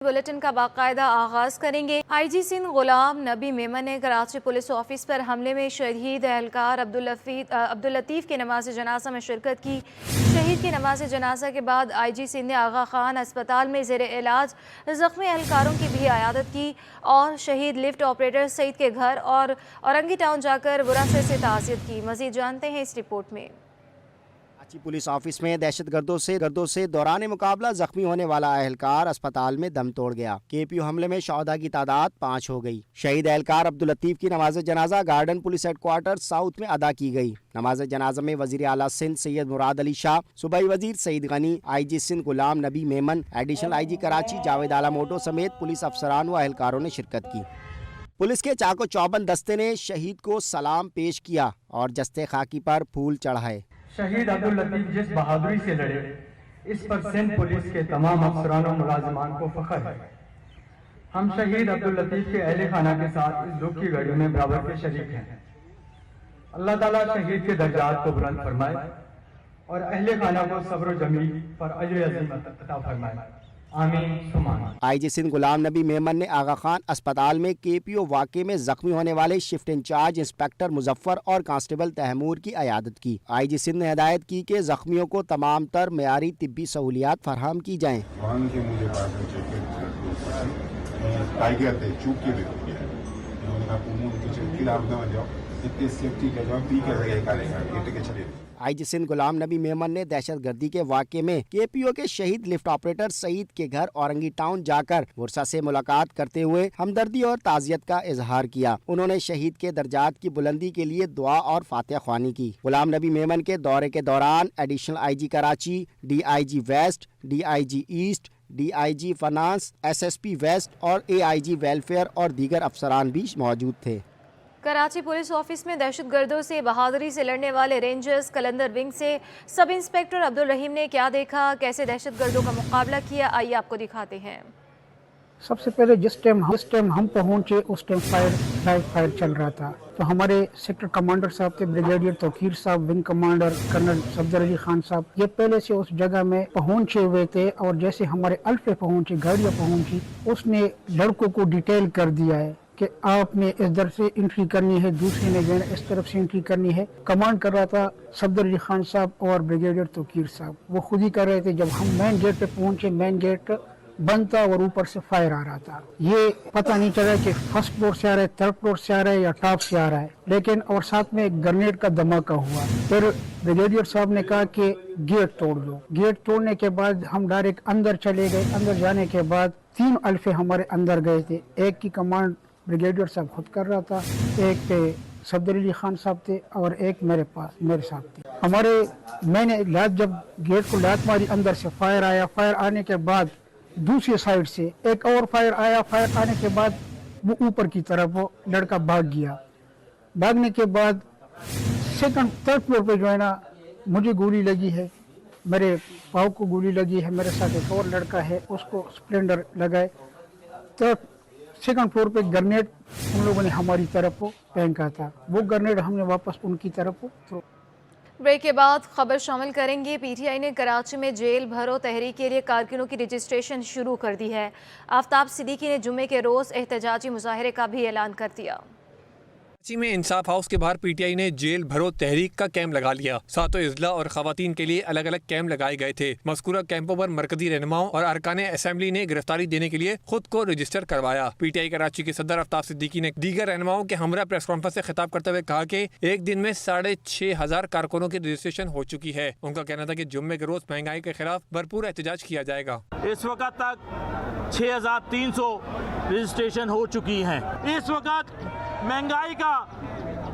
Bulletin का बाकायदा आगाज करेंगे। आईजी सिंध गुलाम नबी मेमन ने कराची पुलिस ऑफिस पर हमले में शहीद एहलकार अब्दुल लतीफ़ के नमाज जनाजा में शिरकत की। शहीद की नमाज जनाजा के बाद आईजी सिंध ने आगा खान अस्पताल में ज़ेर इलाज ज़ख्मी एहलकारों की भी इयादत की और शहीद लिफ्ट ऑपरेटर सईद के घर और औरंगी टाउन जाकर बुरासे से ताज़ियत की। मज़ीद जानते हैं इस रिपोर्ट में। कराची पुलिस ऑफिस में दहशतगर्दों से दौरान मुकाबला जख्मी होने वाला एहलकार अस्पताल में दम तोड़ गया। केपीओ हमले में शहदा की तादाद 5 हो गई। शहीद एहलकार अब्दुल लतीफ़ की नमाज जनाजा गार्डन पुलिस हेडक्वार्टर साउथ में अदा की गई। नमाज जनाजा में वजीर आला सिंध सैयद मुराद अली शाह, सूबाई वजीर Saeed Ghani, IG Sindh Ghulam Nabi Memon, additional IG Karachi Javed आला मोटो समेत पुलिस अफसरान व एहलकारों ने शिरकत की। पुलिस के चाको चौबंद दस्ते ने शहीद को सलाम पेश किया और जस्ते खाकी पर फूल चढ़ाए। शहीद अब्दुल लतीफ़ जिस बहादुरी से लड़े, इस पर सिंध पुलिस के तमाम अफसरान और मुलाजिमान को फख्र है। हम शहीद अब्दुल लतीफ़ के अहले खाना के साथ इस दुख की घड़ी में बराबर के शरीक हैं। अल्लाह ताला शहीद के दर्जात को बुलंद फरमाए और अहले खाना को सब्र जमील पर अजर अज़ीम अता फरमाए। आमीन सुमान। आईजी सिंध गुलाम नबी मेमन ने आगा खान अस्पताल में केपीओ वाक़े में जख्मी होने वाले शिफ्ट इंचार्ज इंस्पेक्टर मुजफ्फर और कांस्टेबल तैमूर की इयादत की। आईजी सिंध ने हिदायत की कि जख्मियों को तमाम तर मेयारी तिब्बी सहूलियात फराहम की जाएँ। आईजी सिंध गुलाम नबी मेमन ने दहशतगर्दी के वाक़े में केपीओ के शहीद लिफ्ट ऑपरेटर सईद के घर औरंगी टाउन जाकर वर्षा से मुलाकात करते हुए हमदर्दी और ताज़ियत का इजहार किया। उन्होंने शहीद के दर्जात की बुलंदी के लिए दुआ और फातिहा ख्वानी की। गुलाम नबी मेमन के दौरे के दौरान additional IG Karachi, DIG west, DIG east, DIG finance, SSP west और एआईजी वेलफेयर और दीगर अफसरान भी मौजूद थे। कराची पुलिस ऑफिस में दहशतगर्दों से बहादुरी से लड़ने वाले रेंजर्स कलंदर विंग से सब इंस्पेक्टर अब्दुल रहीम ने क्या देखा, कैसे दहशतगर्दों का मुकाबला किया, आइए आपको दिखाते हैं। सबसे पहले जिस टाइम हम पहुंचे उस टाइम लाइव फायर चल रहा था, तो हमारे सेक्टर कमांडर साहब थे, ब्रिगेडियर तौकीर साहब, wing commander colonel Safdar Ali Khan साहब, ये पहले से उस जगह में पहुंचे हुए थे और जैसे हमारे अल्फे पहुंची, गाड़ियाँ पहुंची, उसने लड़कों को डिटेल कर दिया है कि आपने इस दर से एंट्री करनी है, दूसरे ने जो है इस तरफ से एंट्री करनी है। कमांड कर रहा था सफदर अली खान साहब और ब्रिगेडियर तौकीर साहब, वो खुद ही कर रहे थे। जब हम मेन गेट पे पहुंचे, मेन गेट बंद था और ऊपर से फायर आ रहा था। ये पता नहीं चला कि फर्स्ट फ्लोर से आ रहा है, थर्ड फ्लोर से आ रहा है या टॉप से आ रहा है, लेकिन और साथ में एक ग्रेनेड का धमाका हुआ। फिर ब्रिगेडियर साहब ने कहा कि गेट तोड़ दो। गेट तोड़ने के बाद हम डायरेक्ट अंदर चले गए। अंदर जाने के बाद 3 अल्फे हमारे अंदर गए थे। एक की कमांड ब्रिगेडियर साहब खुद कर रहा था, एक पे सफदर अली खान साहब थे और एक मेरे साथ थे। मैंने जब गेट को लात मारी, अंदर से फायर आया। फायर आने के बाद दूसरी साइड से एक और फायर आया। फायर आने के बाद वो ऊपर की तरफ वो लड़का भाग गया। भागने के बाद थर्ड फ्लोर पे जो है ना, मुझे गोली लगी है, मेरे पाँव को गोली लगी है, मेरे साथ एक और लड़का है, उसको स्प्लेंडर लगाए। तो सेकंड फ्लोर पे ग्रेनेड उन लोगों ने हमारी तरफ फेंका था, वो ग्रेनेड हमने वापस उनकी तरफ थ्रो। ब्रेक के बाद खबर शामिल करेंगे। पीटीआई ने कराची में जेल भरो तहरीक के लिए कारकुनों की रजिस्ट्रेशन शुरू कर दी है। आफ्ताब सिद्दीकी ने जुम्मे के रोज़ एहतजाजी मुजाहरे का भी ऐलान कर दिया। कराची में इंसाफ हाउस के बाहर पीटीआई ने जेल भरो तहरीक का कैंप लगा लिया। 7 अजला और खवातीन के लिए अलग अलग कैंप लगाए गए थे। मज़कूरा कैंपों पर मरकजी रहनुमाओं और अरकान असेंबली ने गिरफ्तारी देने के लिए खुद को रजिस्टर करवाया। पीटीआई कराची के सदर आफ्ताब सिद्दीकी ने दीगर रहनुमाओं के हमरा प्रेस कॉन्फ्रेंस से खिताब करते हुए कहा कि एक दिन में 6,500 कारकुनों की रजिस्ट्रेशन हो चुकी है। उनका कहना था कि जुम्मे के रोज महंगाई के खिलाफ भरपूर एहतजाज किया जाएगा। इस वक्त तक 6,300 रजिस्ट्रेशन हो चुकी है। इस वक्त महंगाई का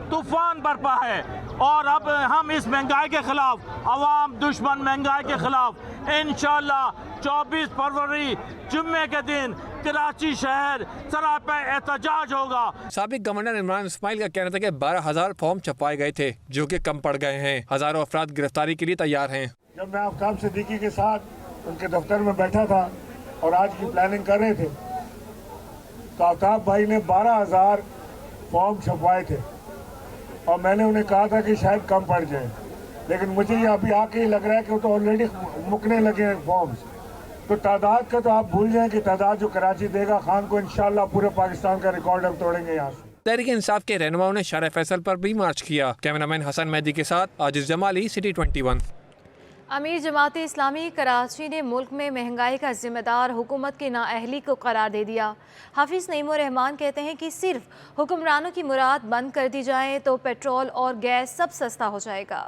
तूफान बरपा है और अब हम इस महंगाई के खिलाफ, अवाम दुश्मन महंगाई के खिलाफ इंशाअल्लाह 24 फरवरी जुम्मे के दिन कराची शहर सरापा एहतजाज होगा। साबिक गवर्नर इमरान इस्माइल का कहना था कि 12,000 फॉर्म छपवाए गए थे जो कि कम पड़ गए हैं। हजारों अफराद गिरफ्तारी के लिए तैयार हैं। जब मैं आफ्ताब सिद्दीकी के साथ उनके दफ्तर में बैठा था और आज की प्लानिंग कर रहे थे, तो आफ्ताब भाई ने 12,000 फॉर्म छपवाए थे और मैंने उन्हें कहा था कि शायद कम पड़ जाए, लेकिन मुझे ये अभी आके ही लग रहा है कि वो तो ऑलरेडी मुकने लगे हैं फॉर्म्स। तो तादाद का तो आप भूल जाएं कि तादाद जो कराची देगा खान को, इंशाल्लाह पूरे पाकिस्तान का रिकॉर्ड हम तोड़ेंगे यहाँ से। तहरीक इंसाफ के रहनुमाओं ने शारा फैसल पर भी मार्च किया। कैमरामैन हसन मेहदी के साथ आजिज जमाली, सिटी 21। अमीर जमात इस्लामी कराची ने मुल्क में महंगाई का जिम्मेदार हुकूमत की नाअहली को करार दे दिया। हाफिज़ नईमुर रहमान कहते हैं कि सिर्फ हुक्मरानों की मुराद बंद कर दी जाए तो पेट्रोल और गैस सब सस्ता हो जाएगा।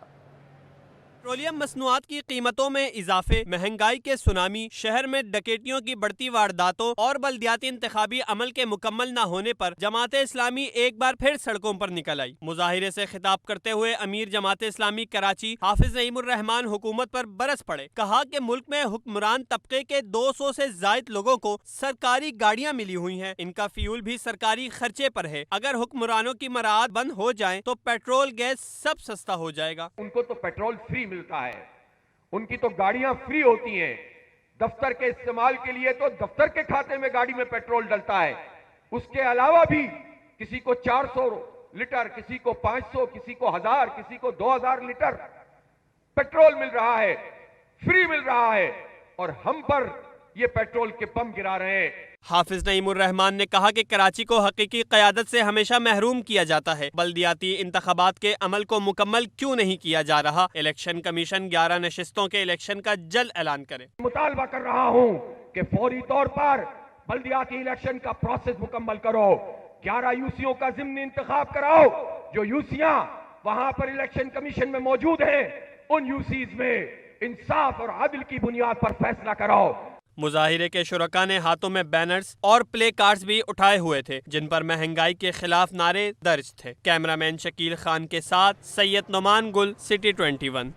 पेट्रोलियम मसनूआत की कीमतों में इजाफे, महंगाई के सुनामी, शहर में डकैतियों की बढ़ती वारदातों और बल्दियाती इंतखाबी अमल के मुकम्मल न होने पर जमात इस्लामी एक बार फिर सड़कों पर निकल आई। मुजाहिरे से खिताब करते हुए अमीर जमात इस्लामी कराची हाफिज नईमुर रहमान हुकूमत पर बरस पड़े। कहा कि मुल्क में हुक्मरान तबके के 200 से जायद लोगों को सरकारी गाड़ियां मिली हुई हैं। इनका फ्यूल भी सरकारी खर्चे पर है। अगर हुक्मरानों की मराद बंद हो जाए तो पेट्रोल गैस सब सस्ता हो जाएगा। उनको तो पेट्रोल फ्री मिलता है, उनकी तो गाड़ियां फ्री होती हैं। दफ्तर के इस्तेमाल के लिए तो दफ्तर के खाते में गाड़ी में पेट्रोल डलता है। उसके अलावा भी किसी को 400 लीटर, किसी को 500, किसी को 1000, किसी को 2000 लीटर पेट्रोल मिल रहा है, फ्री मिल रहा है, और हम पर ये पेट्रोल के बम गिरा रहे हैं। हाफिज नईमुर रहमान ने कहा कि कराची को हकीकी क़यादत से हमेशा महरूम किया जाता है। बल्दियाती इंतखाबात के अमल को मुकम्मल क्यों नहीं किया जा रहा? इलेक्शन कमीशन 11 नशिस्तों के इलेक्शन का जल्द ऐलान करे। मुतालबा कर रहा हूं कि फौरी तौर पर बल्दियाती इलेक्शन का प्रोसेस मुकम्मल करो। 11 यूसीओं का ज़िम्नी इंतखाब कराओ। जो यूसियां वहां पर इलेक्शन कमीशन में मौजूद हैं, उन यूसीज में इंसाफ और अदल की बुनियाद पर फैसला कराओ। मुजाहिरे के शुरका ने हाथों में बैनर्स और प्ले कार्ड्स भी उठाए हुए थे, जिन पर महंगाई के खिलाफ नारे दर्ज थे। कैमरामैन शकील खान के साथ सैयद नुमान गुल, सिटी 21।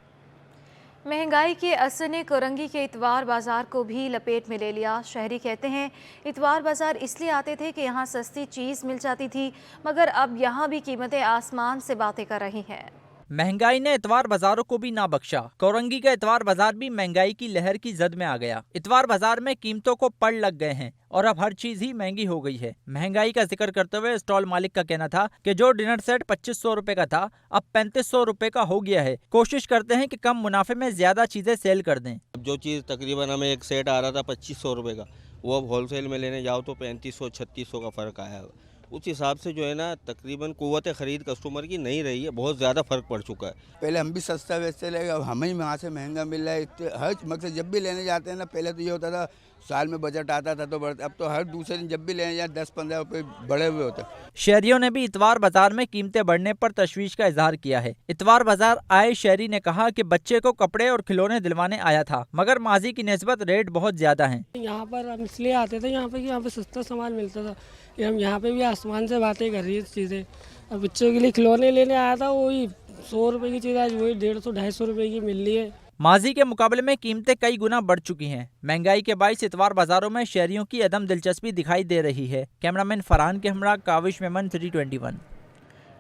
महंगाई के असर ने कोरंगी के इतवार बाज़ार को भी लपेट में ले लिया। शहरी कहते हैं इतवार बाज़ार इसलिए आते थे कि यहाँ सस्ती चीज़ मिल जाती थी, मगर अब यहाँ भी कीमतें आसमान से बातें कर रही हैं। महंगाई ने इतवार बाजारों को भी ना बख्शा। कोरंगी का इतवार बाजार भी महंगाई की लहर की जद में आ गया। इतवार बाजार में कीमतों को पड़ लग गए हैं और अब हर चीज ही महंगी हो गई है। महंगाई का जिक्र करते हुए स्टॉल मालिक का कहना था कि जो डिनर सेट 2500 रुपए का था अब 3500 रुपए का हो गया है। कोशिश करते हैं कि कम मुनाफे में ज्यादा चीजें सेल कर दें। जो चीज़ तकरीबन हमें एक सेट आ रहा था 2500 रुपए का, वो अब होलसेल में लेने जाओ तो 3500-3600 का फ़र्क आया है। उस हिसाब से जो है ना तकरीबन कुव्वत ख़रीद कस्टमर की नहीं रही है, बहुत ज़्यादा फ़र्क पड़ चुका है। पहले हम भी सस्ता बेचते रहे, अब हमें ही वहाँ से महंगा मिल रहा है। हर मकसद जब भी लेने जाते हैं ना, पहले तो ये होता था साल में बजट आता था तो बढ़ता, अब तो हर दूसरे दिन जब भी लेने जाए 10-15 रुपये बढ़े हुए होते हैं। शहरियों ने भी इतवार बाजार में कीमतें बढ़ने पर तशवीश का इजहार किया है। इतवार बाजार आए शहरी ने कहा कि बच्चे को कपड़े और खिलौने दिलवाने आया था, मगर माजी की निस्बत रेट बहुत ज्यादा है। यहाँ पर हम इसलिए आते थे यहाँ पे सस्ता सामान मिलता था। हम यहाँ पे भी आसमान से बातें कर रही है चीज़ें। और बच्चों के लिए खिलौने लेने आया था, वही 100 रुपये की चीज़ आज वही 150-250 रुपये की मिल रही है। माजी के मुकाबले में कीमतें कई गुना बढ़ चुकी हैं। महंगाई के बाइस इतवार बाजारों में शहरियों की अदम दिलचस्पी दिखाई दे रही है। कैमरामैन फरहान के हमरा, Kavish Memon, city 21।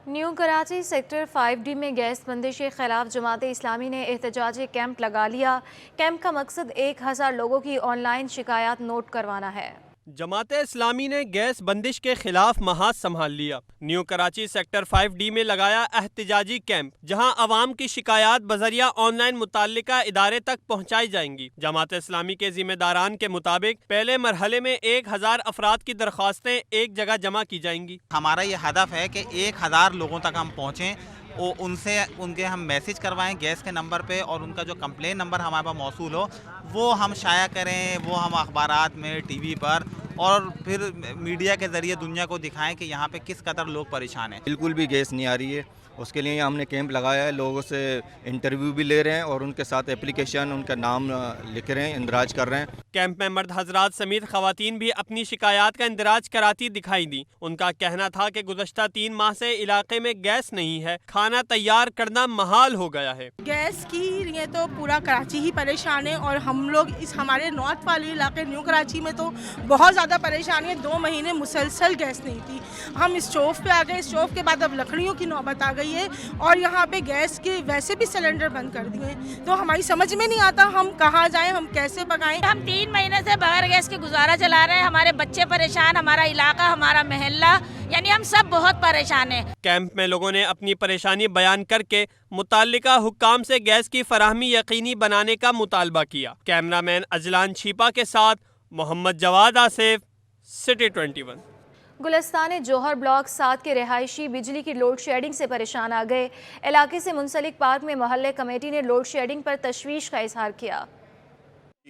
New Karachi sector 5D में गैस बंदिश के खिलाफ जमात इस्लामी ने एहतजाजी कैंप लगा लिया। कैंप का मकसद 1000 लोगों की ऑनलाइन शिकायत नोट करवाना है। जमात इस्लामी ने गैस बंदिश के खिलाफ महाज संभाल लिया। न्यू कराची सेक्टर 5D में लगाया एहतजाजी कैंप, जहां अवाम की शिकायत बजरिया ऑनलाइन मुताल्लिका इदारे तक पहुंचाई जाएंगी। जमात इस्लामी के जिम्मेदारान के मुताबिक पहले मरहले में 1000 अफराद की दरख्वास्तें एक जगह जमा की जाएंगी। हमारा ये हदफ है कि 1000 लोगों तक हम पहुँचें, उनसे उनके हम मैसेज करवाएं गैस के नंबर पे, और उनका जो कंप्लेन नंबर हमारे पास मौसूल हो वो हम शाया करें, वो हम अखबारात में, टीवी पर और फिर मीडिया के ज़रिए दुनिया को दिखाएं कि यहाँ पे किस कदर लोग परेशान हैं। बिल्कुल भी गैस नहीं आ रही है, उसके लिए हमने कैंप लगाया है। लोगों से इंटरव्यू भी ले रहे हैं और उनके साथ एप्लीकेशन, उनका नाम लिख रहे हैं, इंदराज कर रहे हैं। कैंप में मर्द हजरात समेत खवातीन भी अपनी शिकायत का इंदराज कराती दिखाई दी। उनका कहना था कि गुज़श्ता 3 माह से इलाके में गैस नहीं है, खाना तैयार करना महाल हो गया है। गैस की लिए तो पूरा कराची ही परेशान है, और हम लोग इस हमारे नॉर्थ वाले इलाके न्यू कराची में तो बहुत ज़्यादा परेशानी है। 2 महीने मुसलसल गैस नहीं थी। हम स्टोव पे आ गए, स्टोव के बाद अब लकड़ियों की नौबत आ गई है, और यहाँ पे गैस के वैसे भी सिलेंडर बंद कर दिए। तो हमारी समझ में नहीं आता हम कहाँ जाएं, हम कैसे पकाएं। हम 3 महीने से बगैर गैस के गुजारा चला रहे हैं। हमारे बच्चे परेशान, हमारा इलाका, हमारा महल्ला यानी हम सब बहुत परेशान हैं। कैंप में लोगों ने अपनी परेशानी बयान करके मुताल्लिका हुक्काम से गैस की फराहमी यकीनी बनाने का मुतालबा किया। कैमरामैन अजलान छीपा के साथ मोहम्मद जवाद आसिफ, सिटी 21। गुलिस्तान जौहर ब्लॉक 7 के रिहायशी बिजली की लोड शेडिंग से परेशान आ गए। इलाके से मुंसलिक पार्क में मोहल्ले कमेटी ने लोड शेडिंग पर तशवीश का इजहार किया।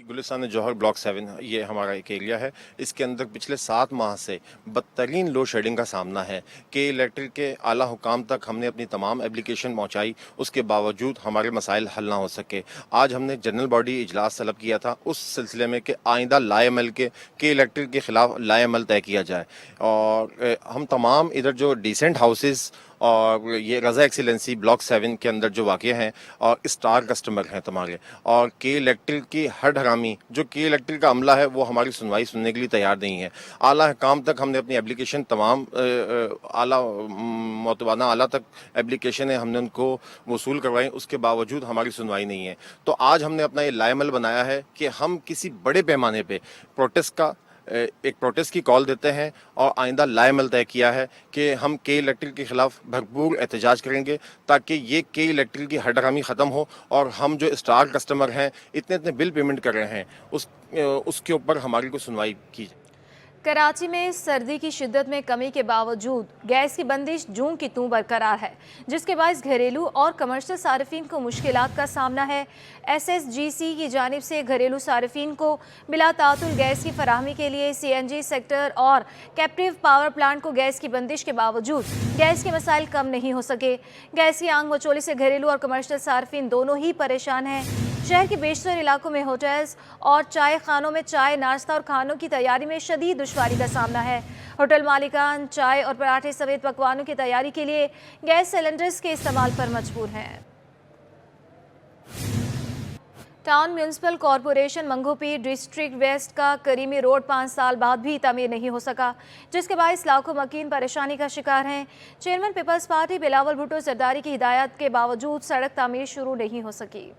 गुलिस्तान जौहर ब्लॉक 7 ये हमारा एक एरिया है। इसके अंदर पिछले 7 माह से बदतरीन लोड शेडिंग का सामना है कि इलेक्ट्रिक के आला हुकाम तक हमने अपनी तमाम एप्लीकेशन पहुंचाई, उसके बावजूद हमारे मसाइल हल ना हो सके। आज हमने जनरल बॉडी इजलास तलब किया था उस सिलसिले में कि आइंदा लाएमल के इलेक्ट्रिक के ख़िलाफ़ लाएमल तय किया जाए। और हम तमाम इधर जो डिसेंट हाउसेस और ये रज़ा एक्सीलेंसी ब्लॉक 7 के अंदर जो वाक़े हैं और स्टार कस्टमर हैं तुम्हारे, और के इलेक्ट्रिक की हर हरामी जो के इलेक्ट्रिक का अमला है वो हमारी सुनवाई सुनने के लिए तैयार नहीं है। आला काम तक हमने अपनी एप्लीकेशन तमाम आला मोतबाना आला तक एप्लीकेशन है हमने उनको वसूल करवाई, उसके बावजूद हमारी सुनवाई नहीं है। तो आज हमने अपना ये लाएमल बनाया है कि हम किसी बड़े पैमाने पर प्रोटेस्ट की कॉल देते हैं और आइंदा लाएमल तय किया है कि हम के इलेक्ट्रिक के ख़िलाफ़ भरपूर एहतजाज करेंगे ताकि ये के इलेक्ट्रिक की हडरामी ख़त्म हो और हम जो स्टार कस्टमर हैं इतने बिल पेमेंट कर रहे हैं उसके ऊपर हमारी को सुनवाई की जाए। कराची में सर्दी की शिद्दत में कमी के बावजूद गैस की बंदिश जूं की तूं बरकरार है, जिसके बायस घरेलू और कमर्शियल सार्फिन को मुश्किलात का सामना है। SSGC की जानिब से घरेलू सार्फिन को बिला तातुल गैस की फराहमी के लिए CNG सेक्टर और कैप्टिव पावर प्लांट को गैस की बंदिश के बावजूद गैस के मसाइल कम नहीं हो सके। गैस की आंग मचोली से घरेलू और कमर्शियल सार्फिन दोनों ही परेशान हैं। शहर के बेशतर इलाकों में होटल्स और चाय खानों में चाय, नाश्ता और खानों की तैयारी में शदीद दुश्वारी का सामना है। होटल मालिकान चाय और पराठे समेत पकवानों की तैयारी के लिए गैस सिलेंडर्स के इस्तेमाल पर मजबूर हैं। Town municipal corporation Mangopir district west का करीमी रोड 5 साल बाद भी तामीर नहीं हो सका, जिसके बायस लाखों मकीन परेशानी का शिकार हैं। चेयरमैन पीपल्स पार्टी बिलावल भुट्टो जरदारी की हिदायत के बावजूद सड़क तामीर शुरू नहीं हो सकी।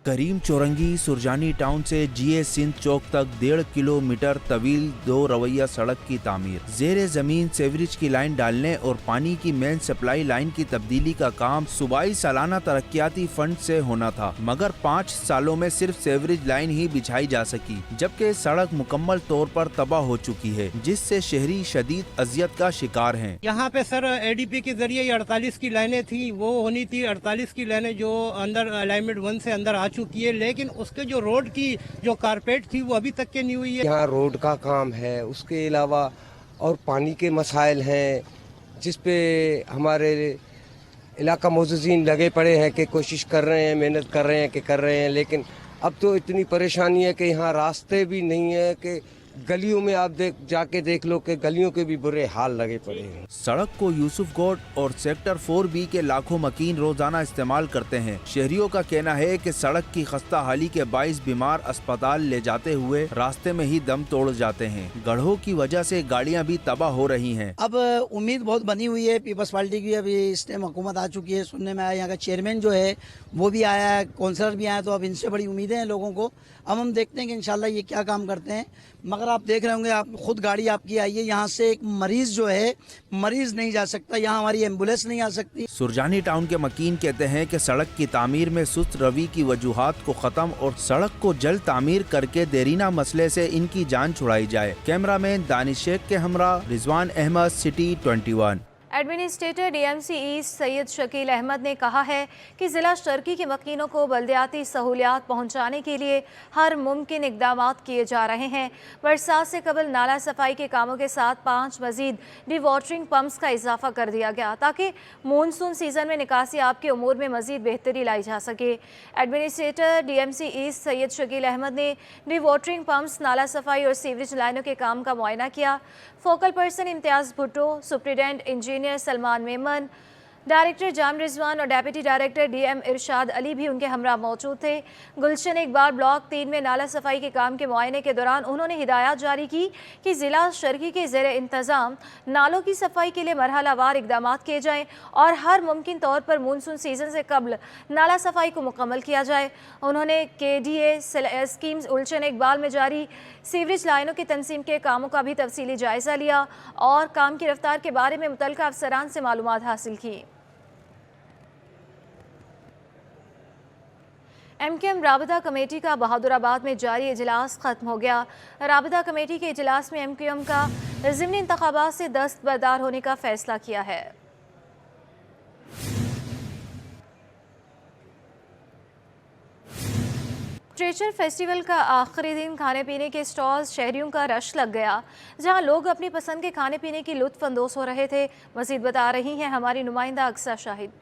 करीम चौरंगी सुरजानी टाउन से GA सिंध चौक तक 1.5 किलोमीटर तवील 2 रवैया सड़क की तामीर, जेर जमीन सेवरेज की लाइन डालने और पानी की मेन सप्लाई लाइन की तब्दीली का काम सूबाई सालाना तरक्याती फंड से होना था, मगर 5 सालों में सिर्फ सेवरेज लाइन ही बिछाई जा सकी, जबकि सड़क मुकम्मल तौर पर तबाह हो चुकी है, जिससे शहरी शदीद अजियत का शिकार हैं। यहाँ पे सर ADP के जरिए 48 की लाइनें थी, वो होनी थी 48 की लाइनें जो अंदर अलाइनमेंट 1 से अंदर आ चुकी है, लेकिन उसके जो रोड की जो कारपेट थी वो अभी तक के नहीं हुई है। यहाँ रोड का काम है, उसके अलावा और पानी के मसाइल हैं, जिस पे हमारे इलाका मौजूदीन लगे पड़े हैं कि कोशिश कर रहे हैं, मेहनत कर रहे हैं, लेकिन अब तो इतनी परेशानी है कि यहाँ रास्ते भी नहीं है कि गलियों में आप जाके देख लो कि गलियों के भी बुरे हाल लगे पड़े हैं। सड़क को यूसुफ कोट और सेक्टर 4B के लाखों मकीन रोजाना इस्तेमाल करते हैं। शहरियों का कहना है कि सड़क की खस्ता हाली के बाइस बीमार अस्पताल ले जाते हुए रास्ते में ही दम तोड़ जाते हैं। गढ़ों की वजह से गाड़ियां भी तबाह हो रही हैं। अब उम्मीद बहुत बनी हुई है पीपल्स पार्टी की, अभी इस टाइम हुकूमत आ चुकी है, सुनने में आया यहाँ का चेयरमैन जो है वो भी आया है, काउंसलर भी आया, तो अब इनसे बड़ी उम्मीदें हैं लोगों को। अब हम देखते हैं कि इंशाल्लाह ये क्या काम करते हैं। मगर आप देख रहे होंगे, आप खुद गाड़ी आपकी आई है, यहाँ से एक मरीज जो है मरीज नहीं जा सकता, यहाँ हमारी एम्बुलेंस नहीं आ सकती। सुरजानी टाउन के मकीन कहते हैं कि सड़क की तामीर में सुस्त रवि की वजूहात को खत्म और सड़क को जल्द तामीर करके देरीना मसले से इनकी जान छुड़ाई जाए। कैमरामैन दानिश शेख के हमरा Rizwan Ahmed, city 21। Administrator DMC east Syed Shakeel Ahmed ने कहा है कि ज़िला शर्की के मकीनों को बल्दियाती सहूलियात पहुँचाने के लिए हर मुमकिन इकदाम किए जा रहे हैं। बरसात से कबल नाला सफाई के कामों के साथ 5 मजीद डिवाटरिंग पम्प्स का इजाफा कर दिया गया ताकि मानसून सीज़न में निकासी आब के उमूर में मजीद बेहतरी लाई जा सके। Administrator DMC east Syed Shakeel Ahmed ने डिवाटरिंग पम्प्स, नाला सफाई और सीवरेज लाइनों के काम का मुआयना किया। Focal person Imtiaz Bhutto, superintendent engineer Salman Memon, director Jam Rizwan और deputy director DM Irshad Ali भी उनके हमरा मौजूद थे। गुलशन इकबाल ब्लॉक 3 में नाला सफाई के काम के मुआयने के दौरान उन्होंने हिदायत जारी की कि ज़िला शर्की के ज़ेर इंतज़ाम नालों की सफाई के लिए मरहलावार इकदाम किए जाएँ और हर मुमकिन तौर पर मानसून सीज़न से कबल नाला सफाई को मुकम्मल किया जाए। उन्होंने KDA स्कीम्स गुलशन इकबाल में जारी सीवरेज लाइनों की तंसीम के कामों का भी तफसीली जायज़ा लिया और काम की रफ्तार के बारे में मुतल्लिका अफसरान से मालूमात हासिल की। MKM राबता कमेटी का बहादुराबाद में जारी इजलास ख़त्म हो गया। राबता कमेटी के इजलास में MKM का ज़िमनी इंतखाबात से दस्तबरदार होने का फ़ैसला किया है। लिटरेचर फेस्टिवल का आखिरी दिन खाने पीने के स्टॉल्स शहरियों का रश लग गया, जहां लोग अपनी पसंद के खाने पीने की लुत्फ़ अंदोज़ हो रहे थे। मज़ीद बता रही हैं हमारी नुमाइंदा अक्सा शाहिद।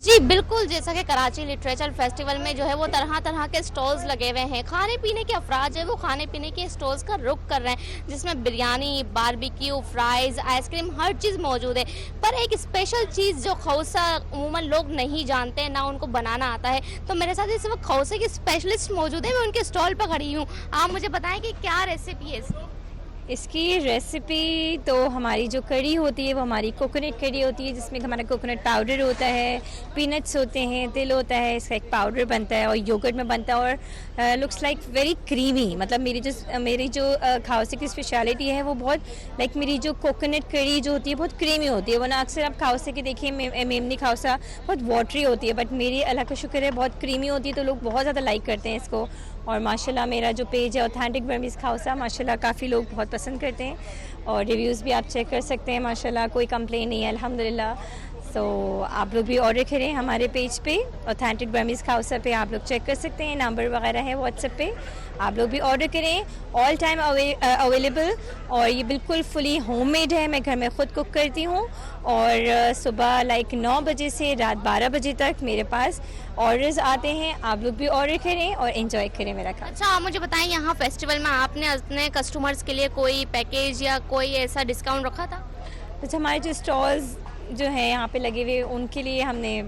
जी बिल्कुल, जैसा कि कराची लिटरेचर फेस्टिवल में जो है वो तरह तरह के स्टॉल्स लगे हुए हैं। खाने पीने के अफराद जो है वो खाने पीने के स्टॉल्स का रुख कर रहे हैं, जिसमें बिरयानी, बारबेक्यू, फ्राइज़, आइसक्रीम, हर चीज़ मौजूद है। पर एक स्पेशल चीज़ जो खौसा अमूमन लोग नहीं जानते, ना उनको बनाना आता है, तो मेरे साथ इस वक्त खौसे की स्पेशलिस्ट मौजूद है। मैं उनके स्टॉल पर खड़ी हूँ। आप मुझे बताएं कि क्या रेसिपी है इसकी? इसकी रेसिपी तो हमारी जो कड़ी होती है वो हमारी कोकोनट कड़ी होती है, जिसमें हमारा कोकोनट पाउडर होता है, पीनट्स होते हैं, तिल होता है, इसका एक पाउडर बनता है और योगर्ट में बनता है और लुक्स लाइक वेरी क्रीमी। मतलब मेरी जो खाउसे की स्पेशलिटी है वो बहुत लाइक मेरी जो कोकोनट कड़ी जो होती है बहुत क्रीमी होती है। वरना अक्सर आप खाउसे की देखिए मेमनी खाउसा बहुत वाटरी होती है, बट मेरी अल्लाह का शुक्र है बहुत क्रीमी होती है, तो लोग बहुत ज़्यादा लाइक करते हैं इसको। और माशाल्लाह मेरा जो पेज है ऑथेंटिक बर्मीज़ खाउसा, माशाल्लाह काफ़ी लोग बहुत पसंद करते हैं और रिव्यूज़ भी आप चेक कर सकते हैं। माशाल्लाह कोई कंप्लेन नहीं है अल्हम्दुलिल्लाह। तो आप लोग भी ऑर्डर करें हमारे पेज पे ऑथेंटिक बर्मीज़ खाउसा पे, आप लोग चेक कर सकते हैं, नंबर वगैरह है व्हाट्सएप पे, आप लोग भी ऑर्डर करें। ऑल टाइम अवेलेबल और ये बिल्कुल फुली होममेड है। मैं घर में ख़ुद कुक करती हूँ और सुबह लाइक 9 बजे से रात 12 बजे तक मेरे पास ऑर्डर्स आते हैं। आप लोग भी ऑर्डर करें और एंजॉय करें मेरा काम। अच्छा, आप मुझे बताएं यहाँ फेस्टिवल में आपने अपने कस्टमर्स के लिए कोई पैकेज या कोई ऐसा डिस्काउंट रखा था? अच्छा, हमारे जो स्टॉल्स जो हैं यहाँ पे लगे हुए उनके लिए हमने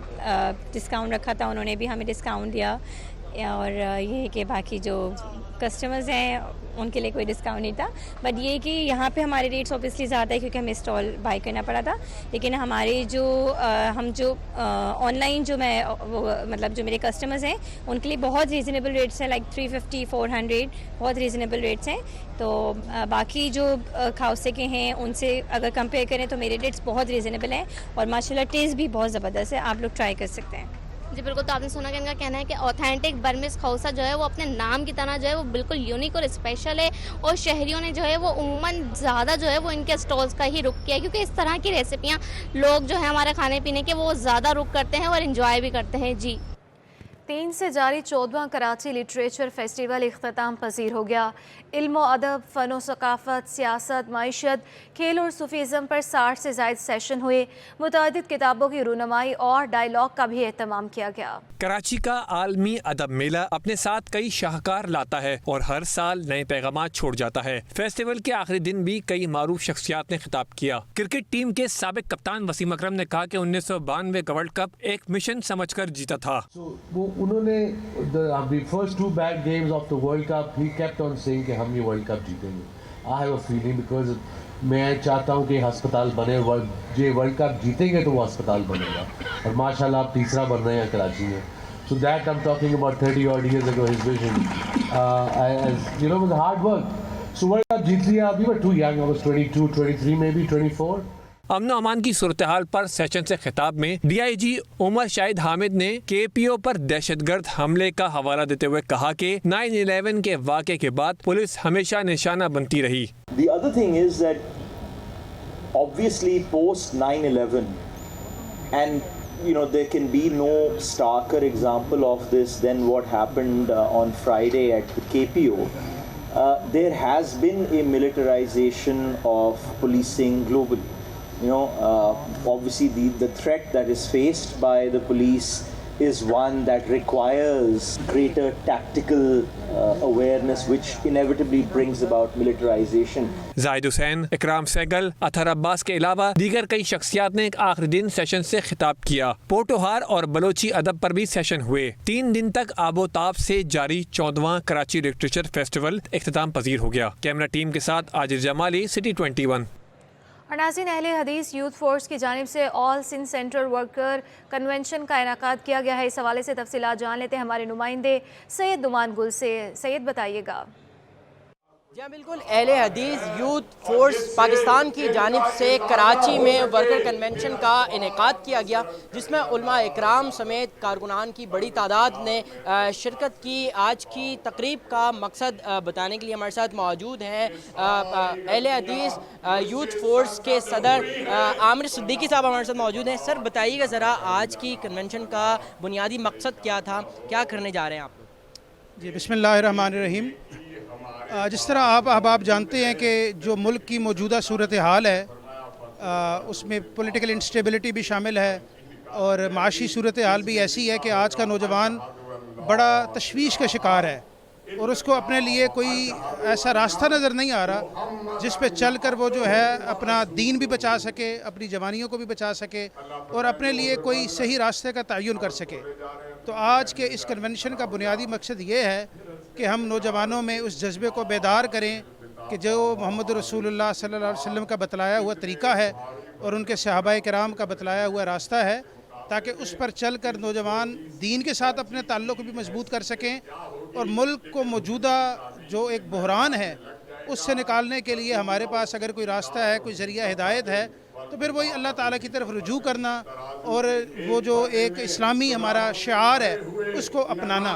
डिस्काउंट रखा था, उन्होंने भी हमें डिस्काउंट दिया। और ये है कि बाकी जो कस्टमर्स हैं उनके लिए कोई डिस्काउंट नहीं था, बट ये कि यहाँ पे हमारे रेट्स ऑब्वियसली ज़्यादा है क्योंकि हमें स्टॉल बाय करना पड़ा था। लेकिन हमारे जो हम जो ऑनलाइन जो मतलब जो मेरे कस्टमर्स हैं उनके लिए बहुत रीज़नेबल रेट्स हैं, लाइक 350, 400 बहुत रीज़नेबल रेट्स हैं। तो बाकी जो खाउसे के हैं उनसे अगर कंपेयर करें तो मेरे रेट्स बहुत रीज़नेबल हैं और माशाल्लाह टेस्ट भी बहुत ज़बरदस्त है, आप लोग ट्राई कर सकते हैं। जी बिल्कुल, तो आपने सुना कि इनका कहना है कि ऑथेंटिक बर्मीज़ खाउसा जो है वो अपने नाम की तरह जो है वो बिल्कुल यूनिक और स्पेशल है और शहरियों ने जो है वो उम्मन ज़्यादा जो है वो इनके स्टॉल्स का ही रुख किया है, क्योंकि इस तरह की रेसिपियाँ लोग जो है हमारे खाने पीने के वो ज़्यादा रुख करते हैं और इन्जॉय भी करते हैं। जी 3 से जारी 14वां कराची लिटरेचर फेस्टिवल इख्तिताम पजीर हो गया। इल्म अदब, फ़न सकाफ़त, सियासत, मईशत, खेल और सूफीज़म पर 60 से ज़ायद सेशन हुए। मुतअद्दिद किताबों की रूनमाई और डायलॉग का भी एहतमाम किया गया। कराची का आलमी अदब मेला अपने साथ कई शाहकार लाता है और हर साल नए पैगामात छोड़ जाता है। फेस्टिवल के आखिरी दिन भी कई मारूफ शख्सियात ने खिताब किया। क्रिकेट टीम के साबिक कप्तान वसीम अकरम ने कहा कि 1992 का वर्ल्ड कप एक मिशन समझकर जीता था। उन्होंने the first 2 bad games of the World Cup, he kept on saying कि हम ये वर्ल्ड कप जीतेंगे। I have a feeling because मैं चाहता हूँ कि अस्पताल बने, ये वर्ल्ड कप जीतेंगे तो वो अस्पताल बनेगा और माशाल्लाह आप तीसरा बन रहे हैं कराची में। So that I'm talking about 30 odd years ago, his vision, as you know, with hard work. So world cup जीत लिया। We were too young, I was 22, 23, maybe 24. अमन अमान की सूरत हाल पर सेशन से खिताब में DIG उमर शाहिद हामिद ने KPO पर दहशतगर्द हमले का हवाला देते हुए कहा कि 9/11 के वाक़े के बाद पुलिस हमेशा निशाना बनती रही। The other thing is that obviously post 9/11 and you know there can be no starker example of this than what happened on Friday at the KPO. There has been a militarization of policing globally. You know, obviously the threat that is faced by the police is one that requires greater tactical awareness, which inevitably brings about militarization. Zahid Hussain, इकराम सहगल, अतहर अब्बास के अलावा दीगर कई शख्सियात ने एक आखिरी दिन session से खिताब किया। पोटोहार और बलोची अदब पर भी सेशन हुए। 3 दिन तक आबोताब से जारी 14वां कराची लिटरेचर फेस्टिवल इख्तिताम पजीर हो गया। कैमरा टीम के साथ आजिर जमाली, सिटी 21। और नाज़रीन, अहले हदीस यूथ फोर्स की जानिब से all Sindh central worker convention का इनेकाद किया गया है। इस हवाले से तफसीलात जान लेते हैं हमारे नुमाइंदे सैयद दुमान गुल से। सैयद, बताइएगा। जी बिल्कुल, अहले हदीस यूथ फोर्स पाकिस्तान की जानिब से कराची में वर्कर कन्वेंशन का इनेकाद किया गया, जिसमें उलमा इकराम समेत कारकुनान की बड़ी तादाद ने शिरकत की। आज की तकरीब का मकसद बताने के लिए हमारे साथ मौजूद हैं अहले हदीस यूथ फोर्स के सदर आमिर सिद्दीकी साहब हमारे साथ मौजूद हैं। सर, बताइएगा ज़रा, आज की कन्वेंशन का बुनियादी मकसद क्या था, क्या करने जा रहे हैं आप लोग? जी, बिस्मिल्लाहिर्रहमानिर्रहीम। जिस तरह आप जानते हैं कि जो मुल्क की मौजूदा सूरत हाल है उसमें पॉलिटिकल इंस्टेबिलिटी भी शामिल है और माशी सूरत हाल भी ऐसी है कि आज का नौजवान बड़ा तशवीश का शिकार है और उसको अपने लिए कोई ऐसा रास्ता नज़र नहीं आ रहा जिस पे चल कर वो जो है अपना दीन भी बचा सके, अपनी जवानियों को भी बचा सके और अपने लिए कोई सही रास्ते का तयन कर सके। तो आज के इस कन्वेंशन का बुनियादी मकसद ये है कि हम नौजवानों में उस जज्बे को बेदार करें कि जो मोहम्मद रसूलुल्लाह सल्लल्लाहु अलैहि वसल्लम का बतलाया हुआ तरीका है और उनके सहाबाए किराम का बतलाया हुआ रास्ता है, ताकि उस पर चल कर नौजवान दीन के साथ अपने ताल्लुक़ भी मजबूत कर सकें और मुल्क को मौजूदा जो एक बहरान है उससे निकालने के लिए हमारे पास अगर कोई रास्ता है, कोई ज़रिया हिदायत है, तो फिर वही अल्लाह ताला की तरफ रुजू करना और वो जो एक इस्लामी हमारा शिआर है उसको अपनाना।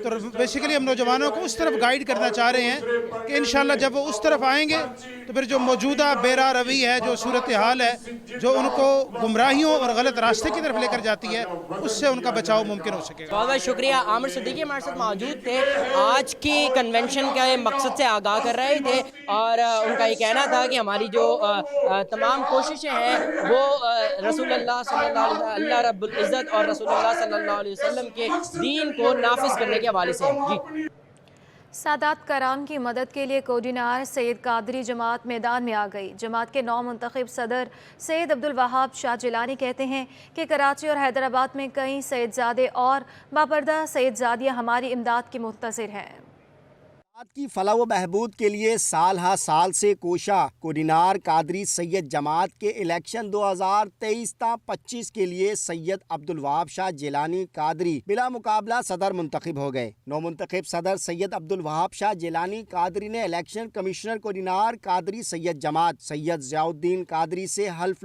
तो बेसिकली हम नौजवानों को उस तरफ गाइड करना चाह रहे हैं कि इंशाल्लाह जब वो उस तरफ आएंगे तो फिर जो मौजूदा बेरा रवि है, जो सूरत हाल है, जो उनको गुमराहियों और गलत रास्ते की तरफ लेकर जाती है, उससे उनका बचाव मुमकिन हो सकेगा। बहुत बहुत शुक्रिया। आमिर सिद्दीकी हमारे साथ मौजूद थे, आज की कन्वेंशन के मकसद से आगाह कर रहे थे और उनका ये कहना था कि हमारी जो तमाम कोशिशें हैं वो रसूलुल्लाह सल्लल्लाहु अलैहि वसल्लम, अल्लाह रब्बुल इज़्ज़त और रसूलुल्लाह सल्लल्लाहु अलैहि वसल्लम के दीन को नाफिज करने के हवाले से है। जी, सादात कराम की मदद के लिए कोऑर्डिनेटर सैयद कादरी जमात मैदान में आ गई। जमात के नौ मुंतखब सदर सैयद अब्दुल वहाब शाह जिलानी कहते हैं कि कराची और हैदराबाद में कई सैयदजादे और बापर्दा सैयदजादियाँ हमारी इमदाद की मुंतज़िर हैं। की फलाह व बहबूद के लिए साल हा साल से कोशा कोऑर्डिनेटर कादरी सैयद जमात के इलेक्शन 2023-25 के लिए सैयद अब्दुल वहाब शाह जिलानी कादरी बिला मुकाबला सदर मुंतखब हो गए। नौ मुंतखब सदर सैयद अब्दुल वहाब शाह जिलानी कादरी ने election commissioner coordinator Qadri Syed जमात सैयद ज़ियाउद्दीन कादरी से हल्फ